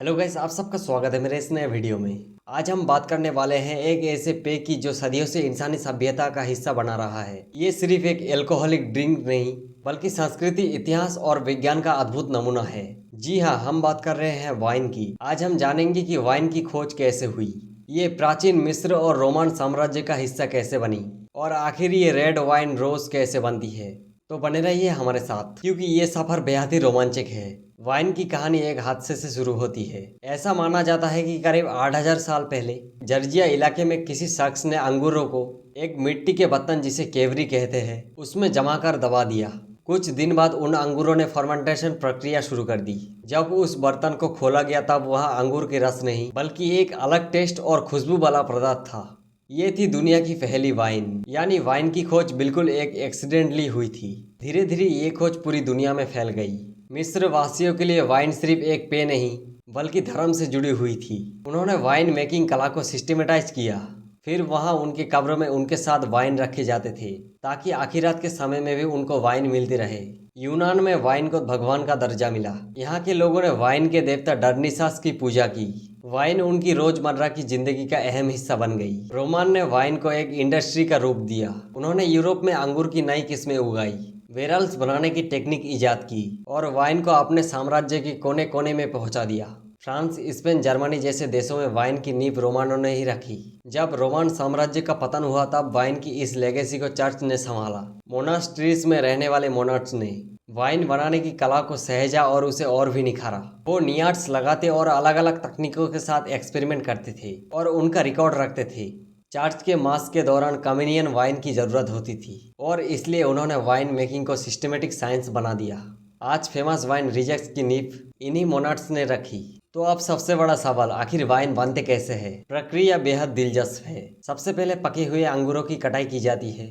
Hello guys, आप सबका स्वागत है मेरे इस नए वीडियो में। आज हम बात करने वाले हैं एक ऐसे पेय की जो सदियों से इंसानी सभ्यता का हिस्सा बना रहा है। ये सिर्फ एक एल्कोहलिक ड्रिंक नहीं बल्कि संस्कृति, इतिहास और विज्ञान का अद्भुत नमूना है। जी हाँ, हम बात कर रहे हैं वाइन की। आज हम जानेंगे कि वाइन की खोज कैसे हुई, ये प्राचीन मिस्र और रोमन साम्राज्य का हिस्सा कैसे बनी, और आखिर ये रेड वाइन रोज कैसे बनती है। तो बने रहिए हमारे साथ, क्योंकि ये सफर बेहद ही रोमांचक है। वाइन की कहानी एक हादसे से शुरू होती है। ऐसा माना जाता है कि करीब 8000 साल पहले जर्जिया इलाके में किसी शख्स ने अंगूरों को एक मिट्टी के बर्तन, जिसे केवरी कहते हैं, उसमें जमा कर दबा दिया। कुछ दिन बाद उन अंगूरों ने फर्मेंटेशन प्रक्रिया शुरू कर दी। जब उस बर्तन को खोला गया तब वह अंगूर के रस नहीं बल्कि एक अलग टेस्ट और खुशबू वाला पदार्थ था। ये थी दुनिया की पहली वाइन। यानी वाइन की खोज बिल्कुल एक एक्सीडेंटली हुई थी। धीरे धीरे ये खोज पूरी दुनिया में फैल गई। मिस्र वासियों के लिए वाइन सिर्फ एक पेय नहीं बल्कि धर्म से जुड़ी हुई थी। उन्होंने वाइन मेकिंग कला को सिस्टमेटाइज किया। फिर वहाँ उनके कब्रों में उनके साथ वाइन रखे जाते थे ताकि आखिरात के समय में भी उनको वाइन मिलती रहे। यूनान में वाइन को भगवान का दर्जा मिला। यहाँ के लोगों ने वाइन के देवता डर्निसास की पूजा की। वाइन उनकी रोजमर्रा की जिंदगी का अहम हिस्सा बन गई। रोमन ने वाइन को एक इंडस्ट्री का रूप दिया। उन्होंने यूरोप में अंगूर की नई किस्में उगाई, बेरल्स बनाने की टेक्निक इजाद की और वाइन को अपने साम्राज्य के कोने कोने में पहुंचा दिया। फ्रांस, स्पेन, जर्मनी जैसे देशों में वाइन की नींव रोमानों ने ही रखी। जब रोमन साम्राज्य का पतन हुआ तब वाइन की इस लेगेसी को चर्च ने संभाला। मोनास्ट्रीज में रहने वाले मोनाट्स ने वाइन बनाने की कला को सहेजा और उसे और भी निखारा। वो नियाट्स लगाते और अलग अलग तकनीकों के साथ एक्सपेरिमेंट करते थे और उनका रिकॉर्ड रखते थे। चर्च के मास के दौरान कम्युनियन वाइन की जरूरत होती थी और इसलिए उन्होंने वाइन मेकिंग को सिस्टमेटिक साइंस बना दिया। आज फेमस वाइन रिजेक्ट्स की नींव इन्हीं मोनाट्स ने रखी। तो अब सबसे बड़ा सवाल, आखिर वाइन बनते कैसे है। प्रक्रिया बेहद दिलचस्प है। सबसे पहले पके हुए अंगूरों की कटाई की जाती है।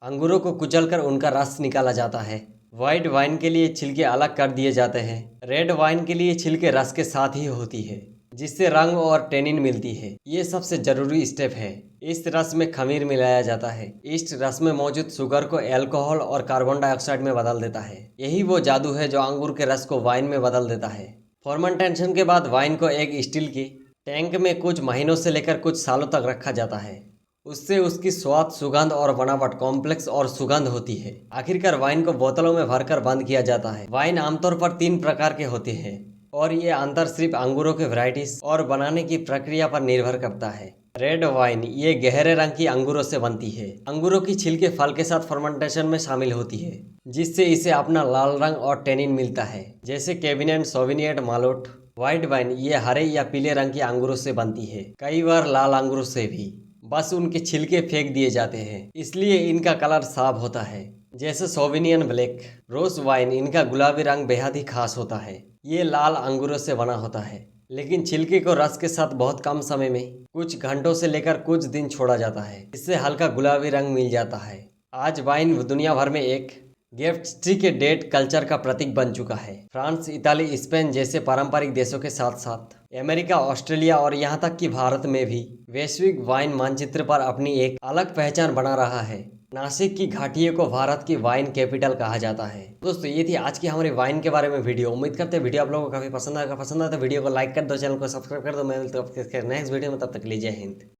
अंगूरों को कुचलकर उनका रस निकाला जाता है। व्हाइट वाइन के लिए छिलके अलग कर दिए जाते हैं। रेड वाइन के लिए छिलके रस के साथ ही होती है, जिससे रंग और टेनिन मिलती है। ये सबसे जरूरी स्टेप है। इस रस में खमीर मिलाया जाता है। इस रस में मौजूद शुगर को अल्कोहल और कार्बन डाइऑक्साइड में बदल देता है। यही वो जादू है जो अंगूर के रस को वाइन में बदल देता है। फर्मेंटेशन के बाद वाइन को एक स्टील के टैंक में कुछ महीनों से लेकर कुछ सालों तक रखा जाता है। उससे उसकी स्वाद, सुगंध और बनावट कॉम्प्लेक्स और सुगंध होती है। आखिरकार वाइन को बोतलों में भरकर बंद किया जाता है। वाइन आमतौर पर 3 प्रकार के होते हैं और ये अंतर सिर्फ अंगूरों के वैरायटीज और बनाने की प्रक्रिया पर निर्भर करता है। रेड वाइन ये गहरे रंग की अंगूरों से बनती है। अंगूरों की छिलके फल के साथ फर्मेंटेशन में शामिल होती है, जिससे इसे अपना लाल रंग और टेनिन मिलता है, जैसे केविनेट, सोविनियट, मालोट। व्हाइट वाइन ये हरे या पीले रंग के अंगूरों से बनती है, कई बार लाल अंगूरों से भी। बस उनके छिलके फेंक दिए जाते हैं, इसलिए इनका कलर साफ होता है, जैसे सोविनियन ब्लैक। रोज वाइन इनका गुलाबी रंग बेहद ही खास होता है। ये लाल अंगूरों से बना होता है, लेकिन छिलके को रस के साथ बहुत कम समय में, कुछ घंटों से लेकर कुछ दिन छोड़ा जाता है। इससे हल्का गुलाबी रंग मिल जाता है। आज वाइन दुनिया भर में एक गिफ्ट डेट कल्चर का प्रतीक बन चुका है। फ्रांस, इताली, स्पेन जैसे पारंपरिक देशों के साथ साथ अमेरिका, ऑस्ट्रेलिया और यहाँ तक कि भारत में भी वैश्विक वाइन मानचित्र पर अपनी एक अलग पहचान बना रहा है। नासिक की घाटियों को भारत की वाइन कैपिटल कहा जाता है। दोस्तों, ये थी आज की हमारी वाइन के बारे में वीडियो। उम्मीद करते हैं वीडियो आप लोगों को काफी पसंद आएगा। पसंद आए तो वीडियो को लाइक कर दो, चैनल को सब्सक्राइब कर दो। मैं मिलता हूँ नेक्स्ट वीडियो में, तब तक के लिए जय हिंद।